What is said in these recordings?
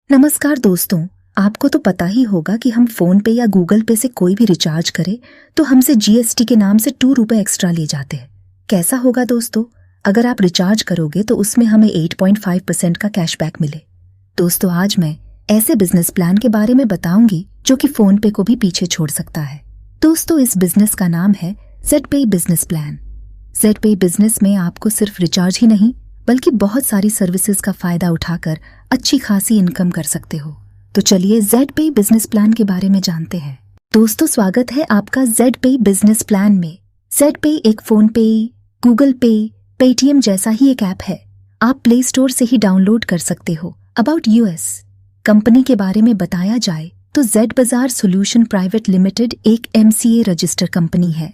नमस्कार दोस्तों। आपको तो पता ही होगा कि हम फोन पे या गूगल पे से कोई भी रिचार्ज करें तो हमसे जीएसटी के नाम से 2 रुपए एक्स्ट्रा लिए जाते हैं। कैसा होगा दोस्तों अगर आप रिचार्ज करोगे तो उसमें हमें 8.5% का कैशबैक मिले। दोस्तों आज मैं ऐसे बिजनेस प्लान के बारे में बताऊंगी जो कि फोन पे को भी पीछे छोड़ सकता है। दोस्तों इस बिजनेस का नाम है ZPay business plan. ZPay business में आपको सिर्फ रिचार्ज ही नहीं बल्कि बहुत सारी सर्विसेज का फायदा उठाकर अच्छी खासी इनकम कर सकते हो। तो चलिए ZPay बिजनेस प्लान के बारे में जानते हैं। दोस्तों स्वागत है आपका ZPay बिजनेस प्लान में। ZPay एक फोन पे, गूगल पे, पेटीएम जैसा ही एक ऐप है। आप प्ले स्टोर से ही डाउनलोड कर सकते हो। अबाउट US कंपनी के बारे में बताया जाए तो Z बाजार सोल्यूशन प्राइवेट लिमिटेड एक MCA रजिस्टर कंपनी है।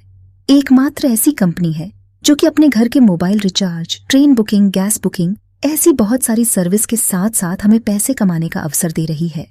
एकमात्र ऐसी कंपनी है जो कि अपने घर के mobile recharge, train booking, gas booking ऐसी बहुत सारी सर्विस के साथ साथ हमें पैसे कमाने का अवसर दे रही है।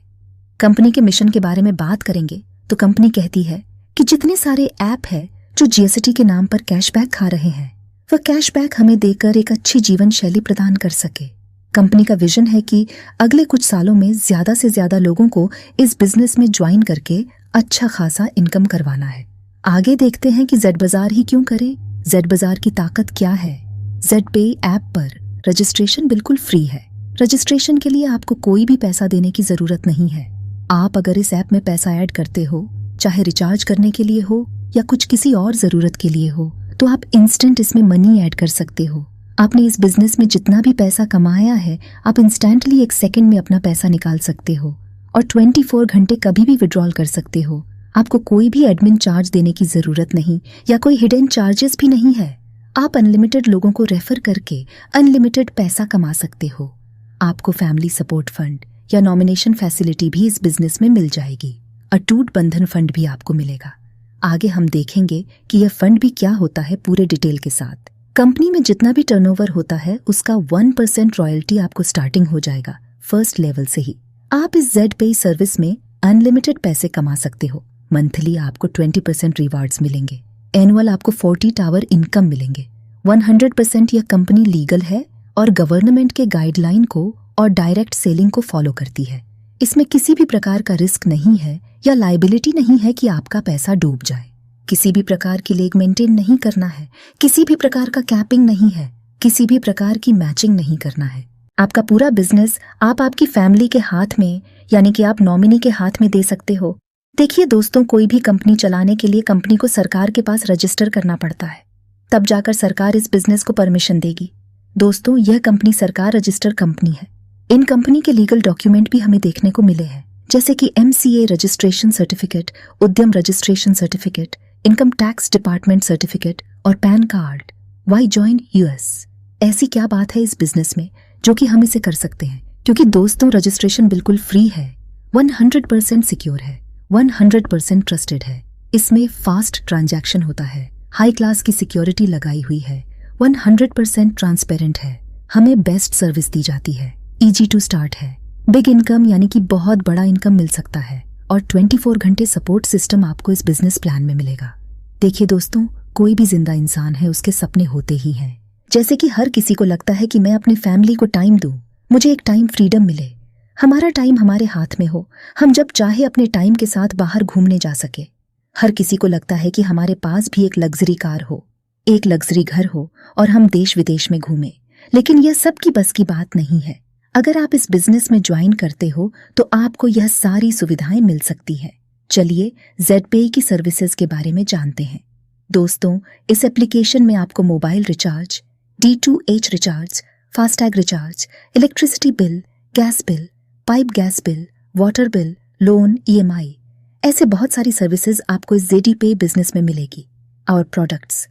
कंपनी के मिशन के बारे में बात करेंगे तो कंपनी कहती है कि जितने सारे ऐप है जो जीएसटी के नाम पर कैशबैक खा रहे हैं वह कैशबैक हमें देकर एक अच्छी जीवन शैली प्रदान कर सके। कंपनी का विजन है कि अगले कुछ सालों में ज्यादा से ज्यादा लोगों को इस बिजनेस में ज्वाइन करके अच्छा खासा इनकम करवाना है। आगे देखते हैं कि Z बाजार ही क्यों करे, Z बाजार की ताकत क्या है। ZPay ऐप पर रजिस्ट्रेशन बिल्कुल फ्री है। रजिस्ट्रेशन के लिए आपको कोई भी पैसा देने की जरूरत नहीं है। आप अगर इस ऐप में पैसा ऐड करते हो, चाहे रिचार्ज करने के लिए हो या कुछ किसी और जरूरत के लिए हो, तो आप इंस्टेंट इसमें मनी ऐड कर सकते हो। आपने इस बिजनेस में जितना भी पैसा कमाया है आप इंस्टेंटली 1 सेकंड में अपना पैसा निकाल सकते हो और 24 घंटे कभी भी विड्रॉल कर सकते हो। आपको कोई भी एडमिन चार्ज देने की जरूरत नहीं या कोई हिडन चार्जेस भी नहीं है। आप अनलिमिटेड लोगों को रेफर करके अनलिमिटेड पैसा कमा सकते हो। आपको फैमिली सपोर्ट फंड या नॉमिनेशन फैसिलिटी भी इस बिजनेस में मिल जाएगी। अटूट बंधन फंड भी आपको मिलेगा। आगे हम देखेंगे कि यह फंड भी क्या होता है पूरे डिटेल के साथ। कंपनी में जितना भी टर्नओवर होता है उसका 1% रॉयल्टी आपको स्टार्टिंग हो जाएगा फर्स्ट लेवल से ही। आप इस ZPay सर्विस में अनलिमिटेड पैसे कमा सकते हो। मंथली आपको 20% रिवार्ड्स मिलेंगे। एनुअल आपको 40 टावर इनकम मिलेंगे। 100% यह कंपनी लीगल है और गवर्नमेंट के गाइडलाइन को और डायरेक्ट सेलिंग को फॉलो करती है। इसमें किसी भी प्रकार का रिस्क नहीं है या लायबिलिटी नहीं है कि आपका पैसा डूब जाए। किसी भी प्रकार की लेग मेंटेन नहीं करना है, किसी भी प्रकार का कैपिंग नहीं है, किसी भी प्रकार की मैचिंग नहीं करना है। आपका पूरा बिजनेस आप आपकी फैमिली के हाथ में यानी कि आप नॉमिनी के हाथ में दे सकते हो। देखिए दोस्तों, कोई भी कंपनी चलाने के लिए कंपनी को सरकार के पास रजिस्टर करना पड़ता है, तब जाकर सरकार इस बिजनेस को परमिशन देगी। दोस्तों यह कंपनी सरकार रजिस्टर कंपनी है। इन कंपनी के लीगल डॉक्यूमेंट भी हमें देखने को मिले हैं, जैसे कि MCA registration certificate, Udyam registration certificate, income tax department certificate और PAN card. Why join US? ऐसी क्या बात है इस बिजनेस में जो कि हम इसे कर सकते हैं? क्योंकि दोस्तों रजिस्ट्रेशन बिल्कुल फ्री है, 100% सिक्योर है, 100% ट्रस्टेड है। इसमें फास्ट ट्रांजैक्शन होता है, हाई क्लास की सिक्योरिटी लगाई हुई है, 100% ट्रांसपेरेंट है, हमें बेस्ट सर्विस दी जाती है, ईजी टू स्टार्ट है, बिग इनकम यानी कि बहुत बड़ा इनकम मिल सकता है और 24 घंटे सपोर्ट सिस्टम आपको इस बिजनेस प्लान में मिलेगा। देखिए दोस्तों, कोई भी जिंदा इंसान है उसके सपने होते ही हैं। जैसे कि हर किसी को लगता है कि मैं अपनी फैमिली को टाइम दूं, मुझे एक टाइम फ्रीडम मिले, हमारा टाइम हमारे हाथ में हो, हम जब चाहे अपने टाइम के साथ बाहर घूमने जा सके। हर किसी को लगता है कि हमारे पास भी एक लग्जरी कार हो, एक लग्जरी घर हो और हम देश विदेश में घूमें। लेकिन यह सब की बस की बात नहीं है। अगर आप इस बिजनेस में ज्वाइन करते हो तो आपको यह सारी सुविधाएं मिल सकती है। चलिए ZPay की सर्विसेज के बारे में जानते हैं। दोस्तों इस एप्लीकेशन में आपको mobile recharge, D2H recharge, FASTag recharge, electricity bill, gas bill, pipe gas bill, water bill, loan, EMI ऐसे बहुत सारी सर्विसेज आपको इस ZPay बिजनेस में मिलेगी। और प्रोडक्ट्स,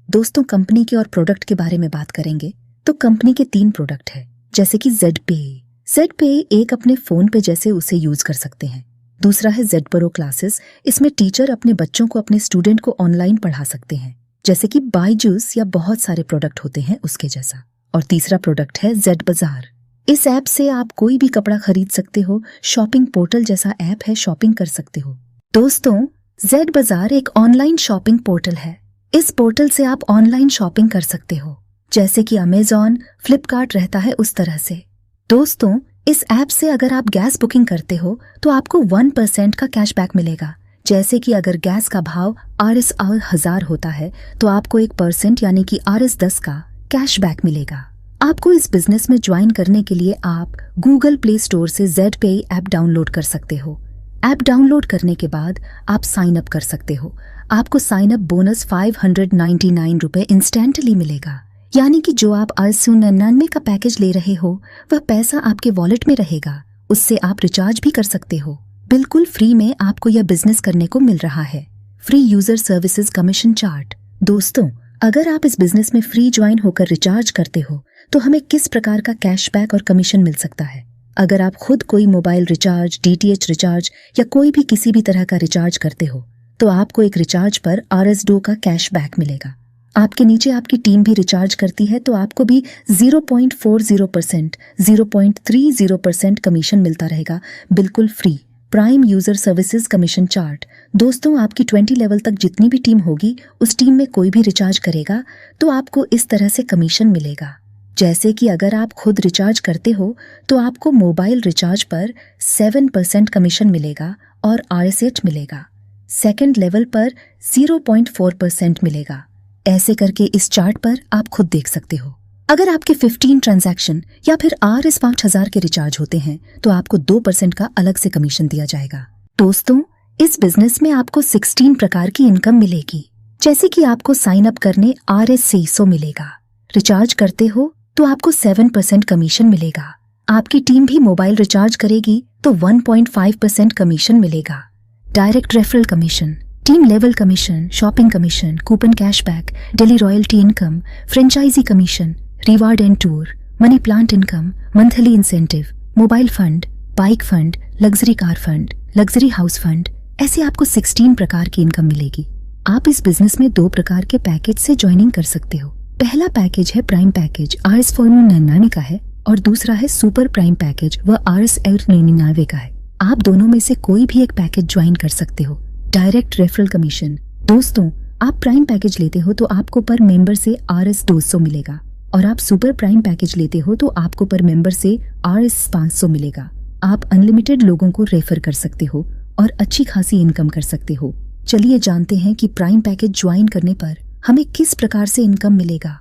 दोस्तों कंपनी के और प्रोडक्ट के बारे में बात करेंगे तो कंपनी के 3 प्रोडक्ट है, जैसे कि ZPay एक अपने फोन पे जैसे उसे यूज कर सकते हैं। दूसरा है ZPro क्लासेस, इसमें टीचर अपने बच्चों को, अपने स्टूडेंट को ऑनलाइन पढ़ा सकते हैं, जैसे कि बायजूस या बहुत सारे प्रोडक्ट होते हैं उसके जैसा। और तीसरा प्रोडक्ट है Z बाजार। इस ऐप से आप कोई भी कपड़ा खरीद सकते हो, शॉपिंग पोर्टल जैसा ऐप है, शॉपिंग कर सकते हो। दोस्तों Z बाजार एक ऑनलाइन शॉपिंग पोर्टल है। इस पोर्टल से आप ऑनलाइन शॉपिंग कर सकते हो, जैसे कि अमेज़न, फ्लिपकार्ट रहता है उस तरह से। दोस्तों इस ऐप से अगर आप गैस बुकिंग करते हो तो आपको 1% का कैशबैक मिलेगा। जैसे कि अगर गैस का भाव RS 1000 होता है तो आपको 1% यानी कि RS 10 का कैशबैक मिलेगा। आपको इस बिजनेस में ज्वाइन करने के लिए आप गूगल प्ले स्टोर से ZPay ऐप डाउनलोड कर सकते हो। ऐप डाउनलोड करने के बाद आप साइन अप कर सकते हो। आपको साइन अप बोनस 599 रुपए इंस्टेंटली मिलेगा, यानी कि जो आप 899 का पैकेज ले रहे हो वह पैसा आपके वॉलेट में रहेगा। उससे आप रिचार्ज भी कर सकते हो। बिल्कुल फ्री में आपको यह बिजनेस करने को मिल रहा है। Free user services commission chart. दोस्तों, अगर आप इस बिजनेस में फ्री ज्वाइन होकर रिचार्ज करते हो तो हमें किस प्रकार का कैशबैक और कमीशन मिल सकता है? अगर आप खुद कोई मोबाइल रिचार्ज, DTH रिचार्ज या कोई भी किसी भी तरह का रिचार्ज करते हो तो आपको एक रिचार्ज पर RS 2 का कैशबैक मिलेगा। आपके नीचे आपकी टीम भी रिचार्ज करती है तो आपको भी 0.40%, 0.30% कमीशन मिलता रहेगा, बिल्कुल free. Prime user services commission chart. दोस्तों, आपकी 20 लेवल तक जितनी भी टीम होगी उस टीम में कोई भी रिचार्ज करेगा तो आपको इस तरह से कमीशन मिलेगा। जैसे कि अगर आप खुद रिचार्ज करते हो तो आपको मोबाइल रिचार्ज पर 7% कमीशन मिलेगा और RS 8 मिलेगा। सेकंड लेवल पर 0.4% मिलेगा। ऐसे करके इस चार्ट पर आप खुद देख सकते हो। अगर आपके 15 ट्रांजैक्शन या फिर RS 5000 के रिचार्ज होते हैं तो आपको 2% का अलग से कमीशन दिया जाएगा। दोस्तों, इस बिजनेस में आपको 16 प्रकार की इनकम मिलेगी। जैसे कि आपको साइन अप करने RS 600 मिलेगा। रिचार्ज करते हो तो आपको 7% कमीशन मिलेगा। आपकी टीम भी मोबाइल रिचार्ज करेगी तो 1.5% कमीशन मिलेगा। Direct referral commission, team level commission, shopping commission, coupon cashback, daily royalty income, franchisee commission, reward and tour, money plant income, monthly incentive, mobile fund, bike fund, luxury car fund, luxury house fund, ऐसे आपको 16 प्रकार की income मिलेगी। आप इस business में 2 प्रकार के पैकेज से ज्वाइनिंग कर सकते हो। पहला पैकेज है प्राइम पैकेज, RS 499 का है, और दूसरा है सुपर प्राइम पैकेज, वह RS 899 का है। आप दोनों में से कोई भी एक पैकेज ज्वाइन कर सकते हो। Direct referral commission. दोस्तों, आप प्राइम पैकेज लेते हो तो आपको पर मेंबर से RS 200 मिलेगा और आप सुपर प्राइम पैकेज लेते हो तो आपको पर मेंबर से RS 500 मिलेगा। आप अनलिमिटेड लोगों को रेफर कर सकते हो और अच्छी खासी इनकम कर सकते हो। चलिए जानते हैं कि प्राइम पैकेज ज्वाइन करने पर हमें किस प्रकार से इनकम मिलेगा।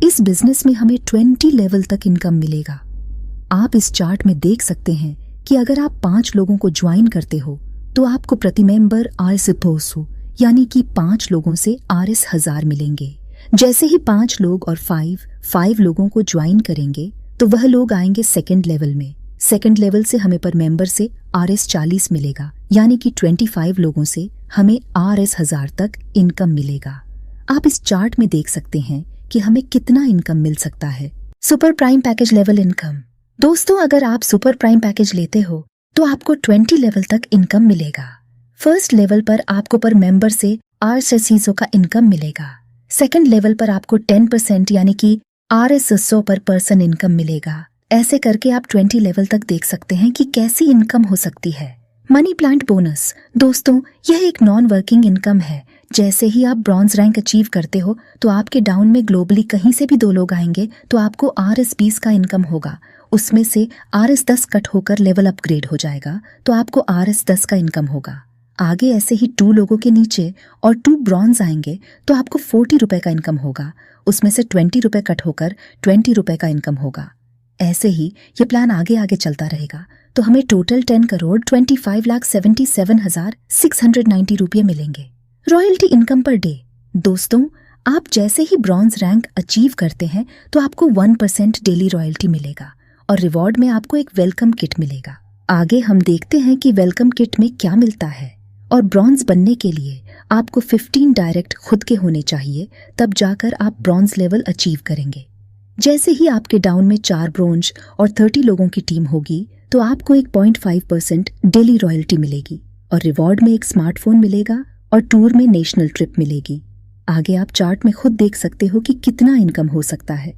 इस बिजनेस में हमें 20 लेवल तक इनकम मिलेगा। आप इस चार्ट में देख सकते हैं कि अगर आप 5 लोगों को ज्वाइन करते हो तो आपको प्रति मेंबर RS 200 यानी कि 5 लोगों से RS 1000 मिलेंगे। जैसे ही 5 लोग और 5 लोगों को ज्वाइन करेंगे तो वह लोग आएंगे सेकंड लेवल में। सेकंड लेवल से हमें पर मेंबर से RS 40 मिलेगा, यानी कि 25 लोगों से हमें RS 1000 तक इनकम मिलेगा। आप इस चार्ट में देख सकते हैं कि हमें कितना इनकम मिल सकता है। Super prime package level income. दोस्तों, अगर आप सुपर प्राइम पैकेज लेते हो तो आपको 20 लेवल तक इनकम मिलेगा। फर्स्ट लेवल पर आपको पर मेंबर से RS 600 का इनकम मिलेगा। सेकंड लेवल पर आपको 10% यानी कि RS 100 पर पर्सन इनकम मिलेगा। ऐसे करके आप 20 लेवल तक देख सकते हैं कि कैसी इनकम हो सकती है। Money plant bonus. दोस्तों, यह एक नॉन वर्किंग इनकम है। जैसे ही आप ब्रॉन्ज रैंक अचीव करते हो तो आपके डाउन में ग्लोबली कहीं से भी 2 लोग आएंगे तो आपको RS 20 का इनकम होगा। उसमें से RS 10 कट होकर लेवल अपग्रेड हो जाएगा तो आपको RS 10 का इनकम होगा। आगे ऐसे ही 2 लोगों के नीचे और 2 ब्रॉन्ज आएंगे तो आपको 40 रुपए का इनकम होगा। उसमें से 20 रुपए कट होकर 20 रुपए का इनकम होगा। ऐसे ही ये प्लान आगे आगे चलता रहेगा तो हमें टोटल 10,25,77,690 रुपये मिलेंगे। Royalty income per day. दोस्तों, आप जैसे ही ब्रॉन्ज रैंक अचीव करते हैं तो आपको 1% डेली रॉयल्टी मिलेगा और रिवॉर्ड में आपको एक वेलकम किट मिलेगा। आगे हम देखते हैं कि वेलकम किट में क्या मिलता है। और ब्रॉन्ज बनने के लिए आपको 15 डायरेक्ट खुद के होने चाहिए, तब जाकर आप ब्रॉन्ज लेवल अचीव करेंगे। जैसे ही आपके डाउन में 4 ब्रोंज और 30 लोगों की टीम होगी तो आपको एक 0.5% डेली रॉयल्टी मिलेगी और रिवॉर्ड में एक स्मार्टफोन मिलेगा और टूर में नेशनल ट्रिप मिलेगी। आगे आप चार्ट में खुद देख सकते हो कि कितना इनकम हो सकता है।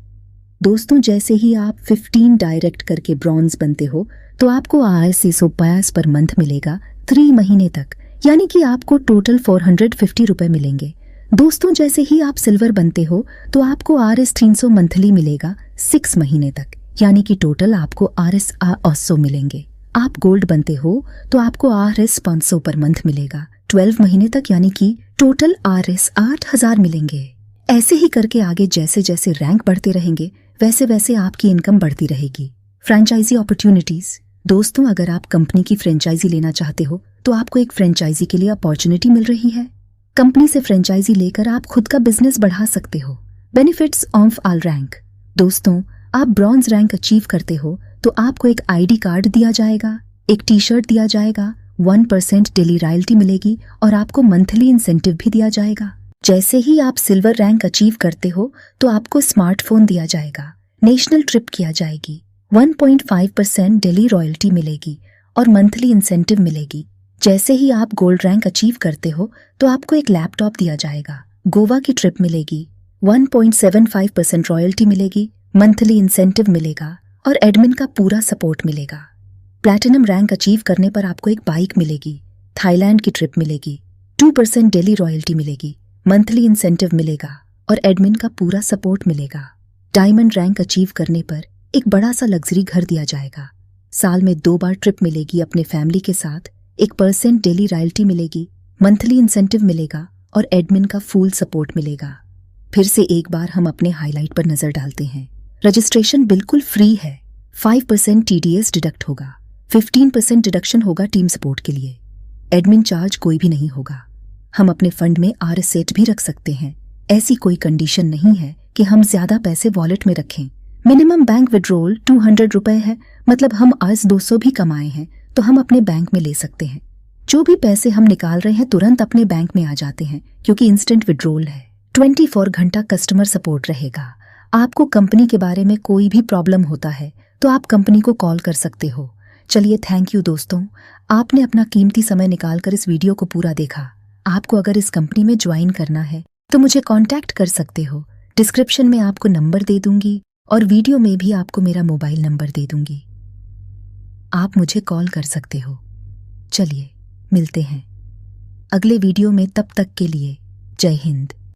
दोस्तों, जैसे ही आप 15 डायरेक्ट करके ब्रॉन्ज बनते हो तो आपको RS 150 पर मंथ मिलेगा 3 महीने तक, यानी कि आपको टोटल 450 रुपए मिलेंगे। दोस्तों, जैसे ही आप सिल्वर बनते हो तो आपको RS 300 मंथली मिलेगा 6 महीने तक, यानी कि टोटल आपको RS 800 मिलेंगे। आप गोल्ड बनते हो तो आपको RS 500 पर मंथ मिलेगा 12 महीने तक, यानी कि टोटल RS 8000 मिलेंगे। ऐसे ही करके आगे जैसे जैसे रैंक बढ़ते रहेंगे वैसे वैसे आपकी इनकम बढ़ती रहेगी। Franchisee opportunities. दोस्तों, अगर आप कंपनी की फ्रेंचाइजी लेना चाहते हो तो आपको एक फ्रेंचाइजी के लिए अपॉर्चुनिटी मिल रही है। कंपनी से फ्रेंचाइजी लेकर आप खुद का बिजनेस बढ़ा सकते हो। Benefits of all rank. दोस्तों, आप ब्रॉन्ज रैंक अचीव करते हो तो आपको एक ID कार्ड दिया जाएगा, एक T-शर्ट दिया जाएगा, 1% डेली रॉयल्टी मिलेगी और आपको मंथली इंसेंटिव भी दिया जाएगा। जैसे ही आप सिल्वर रैंक अचीव करते हो तो आपको स्मार्टफोन दिया जाएगा, नेशनल ट्रिप किया जाएगी, 1.5% डेली रॉयल्टी मिलेगी और मंथली इंसेंटिव मिलेगी। जैसे ही आप गोल्ड रैंक अचीव करते हो तो आपको एक लैपटॉप दिया जाएगा, गोवा की ट्रिप मिलेगी, 1.75% रॉयल्टी मिलेगी, मंथली इंसेंटिव मिलेगा और एडमिन का पूरा सपोर्ट मिलेगा। प्लैटिनम रैंक अचीव करने पर आपको एक बाइक मिलेगी, थाईलैंड की ट्रिप मिलेगी, 2% डेली रॉयल्टी मिलेगी, मंथली इंसेंटिव मिलेगा और एडमिन का पूरा सपोर्ट मिलेगा। डायमंड रैंक अचीव करने पर एक बड़ा सा लग्जरी घर दिया जाएगा, साल में 2 बार ट्रिप मिलेगी अपने फैमिली के साथ, 1% डेली रॉयल्टी मिलेगी, मंथली इंसेंटिव मिलेगा और एडमिन का फुल सपोर्ट मिलेगा। फिर से एक बार हम अपने हाईलाइट पर नजर डालते हैं। रजिस्ट्रेशन बिल्कुल फ्री है, 5% TDS डिडक्ट होगा, 15% डिडक्शन होगा टीम सपोर्ट के लिए, एडमिन चार्ज कोई भी नहीं होगा। हम अपने फंड में RS सेट भी रख सकते हैं, ऐसी कोई कंडीशन नहीं है कि हम ज्यादा पैसे वॉलेट में रखें। मिनिमम बैंक विड्रॉल 200 रुपए है, मतलब हम आज 200 भी कमाए हैं तो हम अपने बैंक में ले सकते हैं। जो भी पैसे हम निकाल रहे हैं तुरंत अपने बैंक में आ जाते हैं क्योंकि इंस्टेंट विड्रॉल है। 24 घंटा कस्टमर सपोर्ट रहेगा। आपको कंपनी के बारे में कोई भी प्रॉब्लम होता है तो आप कंपनी को कॉल कर सकते हो। चलिए, थैंक यू दोस्तों, आपने अपना कीमती समय निकालकर इस वीडियो को पूरा देखा। आपको अगर इस कंपनी में ज्वाइन करना है तो मुझे कांटेक्ट कर सकते हो। डिस्क्रिप्शन में आपको नंबर दे दूंगी और वीडियो में भी आपको मेरा मोबाइल नंबर दे दूंगी, आप मुझे कॉल कर सकते हो। चलिए, मिलते हैं अगले वीडियो में, तब तक के लिए जय हिंद।